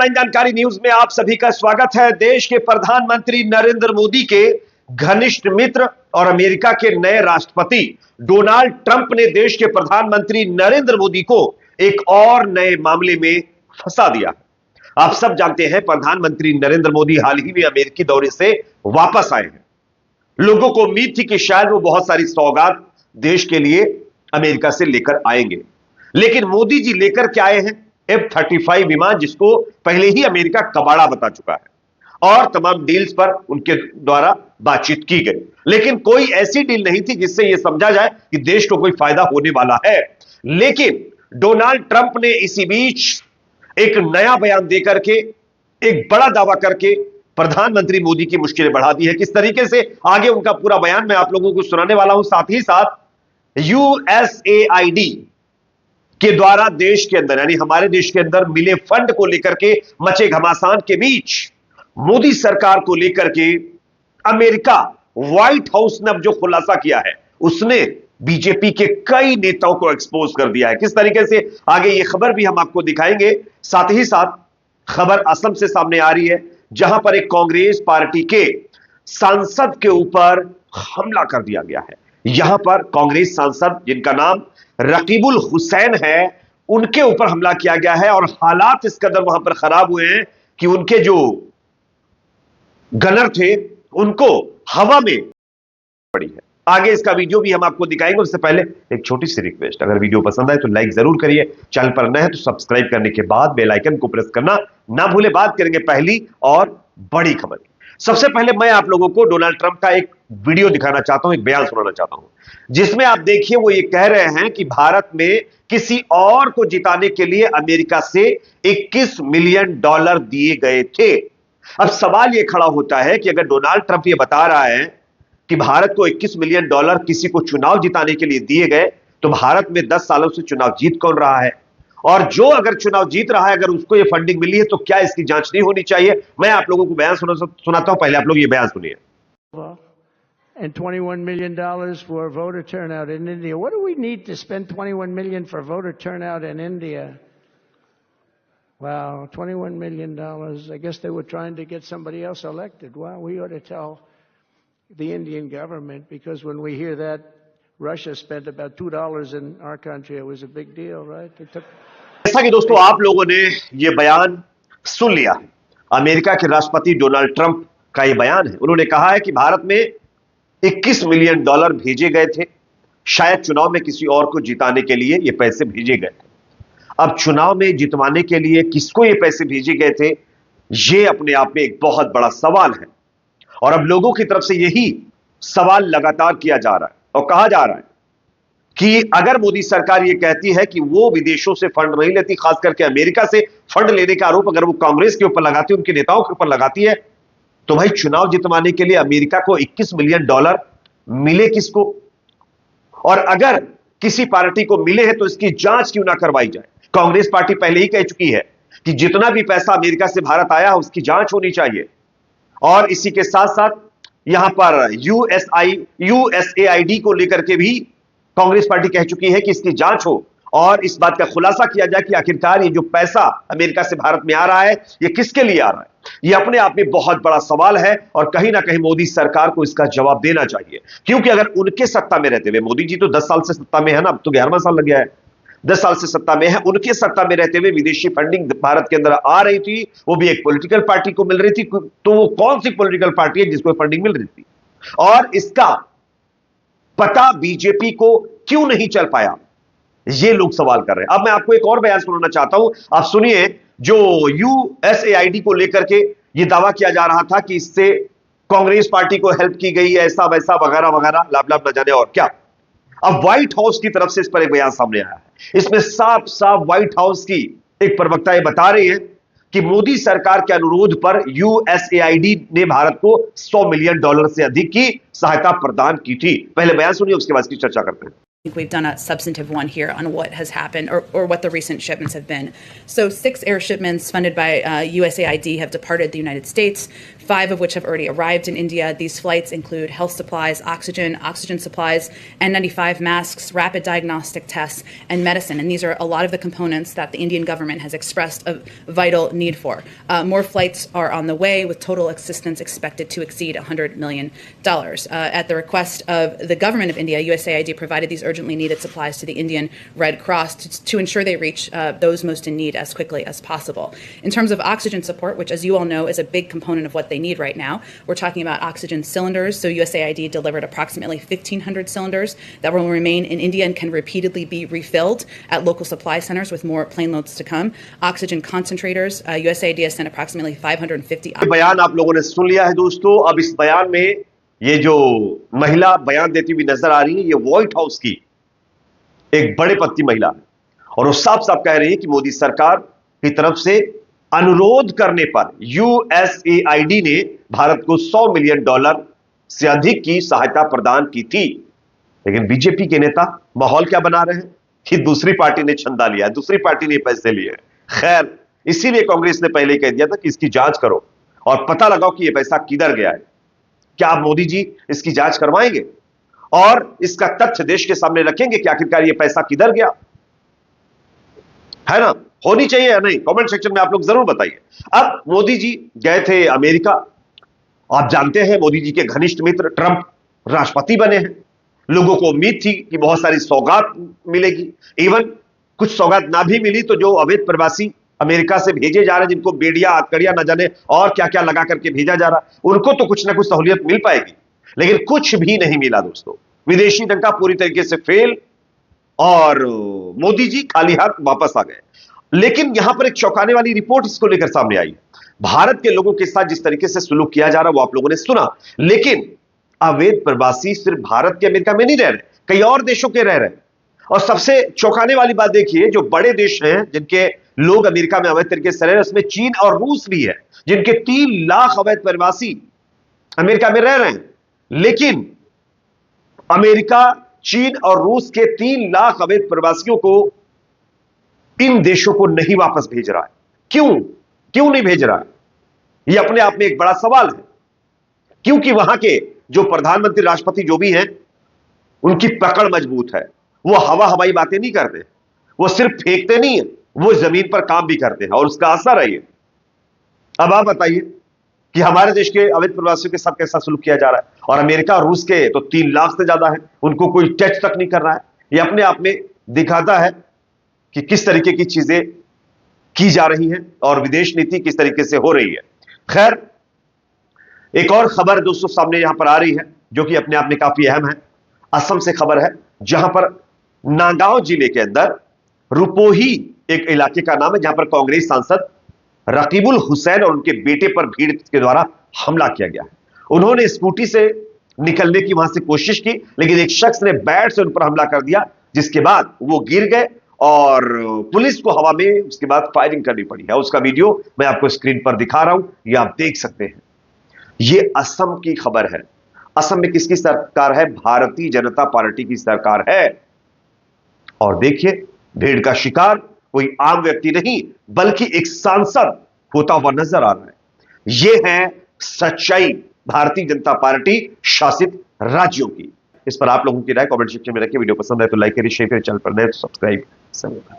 Online जानकारी news में आप सभी का स्वागत है। देश के प्रधानमंत्री नरेंद्र मोदी के घनिष्ठ मित्र और अमेरिका के नए राष्ट्रपति डोनाल्ड ट्रंप ने देश के प्रधानमंत्री नरेंद्र मोदी को एक और नए मामले में फंसा दिया। आप सब जानते हैं प्रधानमंत्री नरेंद्र मोदी हाल ही में अमेरिकी दौरे से वापस आए हैं। लोगों को उम्मीद थी कि शायद वो बहुत सारी सौगात देश के लिए अमेरिका से लेकर आएंगे, लेकिन मोदी जी लेकर के आए हैं F-35 विमान, जिसको पहले ही अमेरिका कबाड़ा बता चुका है और तमाम डील्स पर उनके द्वारा बातचीत की गई, लेकिन कोई ऐसी डील नहीं थी जिससे यह समझा जाए कि देश को कोई फायदा होने वाला है। लेकिन डोनाल्ड ट्रंप ने इसी बीच एक नया बयान देकर के एक बड़ा दावा करके प्रधानमंत्री मोदी की मुश्किलें बढ़ा दी है। किस तरीके से, आगे उनका पूरा बयान मैं आप लोगों को सुनाने वाला हूं। साथ ही साथ USAID के द्वारा देश के अंदर यानी हमारे देश के अंदर मिले फंड को लेकर के मचे घमासान के बीच मोदी सरकार को लेकर के अमेरिका व्हाइट हाउस ने अब जो खुलासा किया है, उसने बीजेपी के कई नेताओं को एक्सपोज कर दिया है। किस तरीके से, आगे ये खबर भी हम आपको दिखाएंगे। साथ ही साथ खबर असम से सामने आ रही है, जहां पर एक कांग्रेस पार्टी के सांसद के ऊपर हमला कर दिया गया है। यहां पर कांग्रेस सांसद जिनका नाम रकीबुल हुसैन है, उनके ऊपर हमला किया गया है और हालात इस कदर वहां पर खराब हुए हैं कि उनके जो गनर थे उनको हवा में पड़ी है। आगे इसका वीडियो भी हम आपको दिखाएंगे। उससे पहले एक छोटी सी रिक्वेस्ट, अगर वीडियो पसंद आए तो लाइक जरूर करिए, चैनल पर नए हैं तो सब्सक्राइब करने के बाद बेल आइकन को प्रेस करना ना भूले। बात करेंगे पहली और बड़ी खबर की। सबसे पहले मैं आप लोगों को डोनाल्ड ट्रंप का एक वीडियो दिखाना चाहता हूं, एक बयान सुनाना चाहता हूं, जिसमें आप देखिए वो ये कह रहे हैं कि भारत में किसी और को जिताने के लिए अमेरिका से $21 मिलियन दिए गए थे। अब सवाल यह खड़ा होता है कि अगर डोनाल्ड ट्रंप ये बता रहा है कि भारत को $21 मिलियन किसी को चुनाव जिताने के लिए दिए गए, तो भारत में 10 सालों से चुनाव जीत कौन रहा है? और जो अगर चुनाव जीत रहा है, अगर उसको ये फंडिंग मिली है, तो क्या इसकी जांच नहीं होनी चाहिए? मैं आप लोगों को बयान सुनाता हूं, पहले आप लोग ये बयान सुनिए। And $21 million for voter turnout in India. What do we need to spend $21 million for voter turnout in India? Wow, $21 million. I guess they were trying to get somebody else elected. Wow, we ought to tell the Indian government, because when we hear that Russia spent about $2 in our country, it was a big deal, right? जैसा कि दोस्तों आप लोगों ने ये बयान सुन लिया, America के राष्ट्रपति डोनाल्ड ट्रंप का ये बयान है। उन्होंने कहा है कि भारत में $21 मिलियन भेजे गए थे, शायद चुनाव में किसी और को जिताने के लिए ये पैसे भेजे गए थे। अब चुनाव में जितवाने के लिए किसको ये पैसे भेजे गए थे, ये अपने आप में एक बहुत बड़ा सवाल है और अब लोगों की तरफ से यही सवाल लगातार किया जा रहा है और कहा जा रहा है कि अगर मोदी सरकार ये कहती है कि वो विदेशों से फंड नहीं लेती, खास करके अमेरिका से फंड लेने का आरोप अगर वो कांग्रेस के ऊपर लगाती है, उनके नेताओं के ऊपर लगाती है, तो भाई चुनाव जितवाने के लिए अमेरिका को $21 मिलियन मिले किसको? और अगर किसी पार्टी को मिले हैं तो इसकी जांच क्यों ना करवाई जाए? कांग्रेस पार्टी पहले ही कह चुकी है कि जितना भी पैसा अमेरिका से भारत आया उसकी जांच होनी चाहिए। और इसी के साथ साथ यहां पर USAID को लेकर के भी कांग्रेस पार्टी कह चुकी है कि इसकी जांच हो और इस बात का खुलासा किया जाए कि आखिरकार ये जो पैसा अमेरिका से भारत में आ रहा है, ये किसके लिए आ रहा है। ये अपने आप में बहुत बड़ा सवाल है और कहीं ना कहीं मोदी सरकार को इसका जवाब देना चाहिए, क्योंकि अगर उनके सत्ता में रहते हुए, मोदी जी तो 10 साल से सत्ता में है ना, अब तो 11वां साल लग गया है, 10 साल से सत्ता में है, उनके सत्ता में रहते हुए विदेशी फंडिंग भारत के अंदर आ रही थी, वो भी एक पॉलिटिकल पार्टी को मिल रही थी, तो वो कौन सी पॉलिटिकल पार्टी है जिसको फंडिंग मिल रही थी? और इसका पता बीजेपी को क्यों नहीं चल पाया, ये लोग सवाल कर रहे हैं। अब मैं आपको एक और बयान सुनाना चाहता हूं, आप सुनिए। जो USAID को लेकर के ये दावा किया जा रहा था कि इससे कांग्रेस पार्टी को हेल्प की गई, ऐसा वैसा वगैरह वगैरह, लाभ न जाने और क्या। अब व्हाइट हाउस की तरफ से इस पर एक बयान सामने आया है। इसमें साफ साफ व्हाइट हाउस की एक प्रवक्ता ये बता रही है कि मोदी सरकार के अनुरोध पर USAID ने भारत को $100 मिलियन से अधिक की सहायता प्रदान की थी। पहले बयान सुनिए, उसके बाद इसकी चर्चा करते हैं। I think we've done a substantive one here on what has happened or what the recent shipments have been. So 6 air shipments funded by USAID have departed the United States. 5 of which have already arrived in India. These flights include health supplies, oxygen supplies, N95 masks, rapid diagnostic tests, and medicine. And these are a lot of the components that the Indian government has expressed a vital need for. More flights are on the way, with total assistance expected to exceed $100 million. At the request of the government of India, USAID provided these urgently needed supplies to the Indian Red Cross to ensure they reach those most in need as quickly as possible. In terms of oxygen support, which, as you all know, is a big component of what they need right now, we're talking about oxygen cylinders. So USAID delivered approximately 1,500 cylinders that will remain in India and can repeatedly be refilled at local supply centers, with more plane loads to come. Oxygen concentrators, USAID has sent approximately 550. बयान आप लोगों ने सुन लिया है दोस्तों। अब इस बयान में ये जो महिला बयान देती हुई नजर आ रही है, ये व्हाइट हाउस की एक बड़े पद की महिला है और वो साफ साफ कह रही है कि मोदी सरकार की तरफ से अनुरोध करने पर यूएसएआईडी ने भारत को $100 मिलियन से अधिक की सहायता प्रदान की थी। लेकिन बीजेपी के नेता माहौल क्या बना रहे हैं कि दूसरी पार्टी ने चंदा लिया, दूसरी पार्टी ने पैसे लिए। खैर, इसीलिए कांग्रेस ने पहले कह दिया था कि इसकी जांच करो और पता लगाओ कि यह पैसा किधर गया है। क्या आप मोदी जी इसकी जांच करवाएंगे और इसका तथ्य देश के सामने रखेंगे कि आखिरकार यह पैसा किधर गया? है ना? होनी चाहिए या नहीं? कमेंट सेक्शन में आप लोग जरूर बताइए। अब मोदी जी गए थे अमेरिका। आप जानते हैं मोदी जी के घनिष्ठ मित्र ट्रंप राष्ट्रपति बने हैं। लोगों को उम्मीद थी कि बहुत सारी सौगात मिलेगी। इवन कुछ सौगात ना भी मिली तो जो अवैध प्रवासी अमेरिका से भेजे जा रहे हैं, जिनको बेड़िया हथकड़ियां न जाने और क्या क्या लगा करके भेजा जा रहा, उनको तो कुछ ना कुछ सहूलियत मिल पाएगी। लेकिन कुछ भी नहीं मिला दोस्तों। विदेशी डंका पूरी तरीके से फेल और मोदी जी खाली हाथ वापस आ गए। लेकिन यहां पर एक चौंकाने वाली रिपोर्ट इसको लेकर सामने आई। भारत के लोगों के साथ जिस तरीके से सुलूक किया जा रहा वो आप लोगों ने सुना। लेकिन अवैध प्रवासी सिर्फ भारत के अमेरिका में नहीं रह रहे, कई और देशों के रह रहे हैं। और सबसे चौंकाने वाली बात देखिए, जो बड़े देश हैं जिनके लोग अमेरिका में अवैध तरीके से रह रहे हैं, उसमें चीन और रूस भी है, जिनके 3 लाख अवैध प्रवासी अमेरिका में रह रहे हैं। लेकिन अमेरिका, चीन और रूस के 3 लाख अवैध प्रवासियों को इन देशों को नहीं वापस भेज रहा है। क्यों नहीं भेज रहा है? यह अपने आप में एक बड़ा सवाल है। क्योंकि वहां के जो प्रधानमंत्री, राष्ट्रपति जो भी हैं, उनकी पकड़ मजबूत है। वो हवाई बातें नहीं करते, वो सिर्फ फेंकते नहीं है, वो जमीन पर काम भी करते हैं और उसका असर है ये। अब आप बताइए कि हमारे देश के अवैध प्रवासियों के साथ कैसा सलूक किया जा रहा है। और अमेरिका और रूस के तो 3 लाख से ज्यादा है, उनको कोई टच तक नहीं कर रहा है। यह अपने आप में दिखाता है कि किस तरीके की चीजें की जा रही हैं और विदेश नीति किस तरीके से हो रही है। खैर, एक और खबर दोस्तों सामने यहां पर आ रही है जो कि अपने आप में काफी अहम है। असम से खबर है, जहां पर नागांव जिले के अंदर रुपोही एक इलाके का नाम है, जहां पर कांग्रेस सांसद रकीबुल हुसैन और उनके बेटे पर भीड़ के द्वारा हमला किया गया है। उन्होंने स्कूटी से निकलने की वहां से कोशिश की, लेकिन एक शख्स ने बैट से उन पर हमला कर दिया, जिसके बाद वो गिर गए और पुलिस को हवा में उसके बाद फायरिंग करनी पड़ी है। उसका वीडियो मैं आपको स्क्रीन पर दिखा रहा हूं, ये आप देख सकते हैं। ये असम की खबर है। असम में किसकी सरकार है? भारतीय जनता पार्टी की सरकार है। और देखिए, भीड़ का शिकार कोई आम व्यक्ति नहीं बल्कि एक सांसद होता हुआ नजर आ रहा है। यह है सच्चाई भारतीय जनता पार्टी शासित राज्यों की। इस पर आप लोगों की राय कमेंट सेक्शन में रखिए। वीडियो पसंद है तो लाइक करिए, शेयर करिए, चैनल पर नए तो सब्सक्राइब जरूर करें।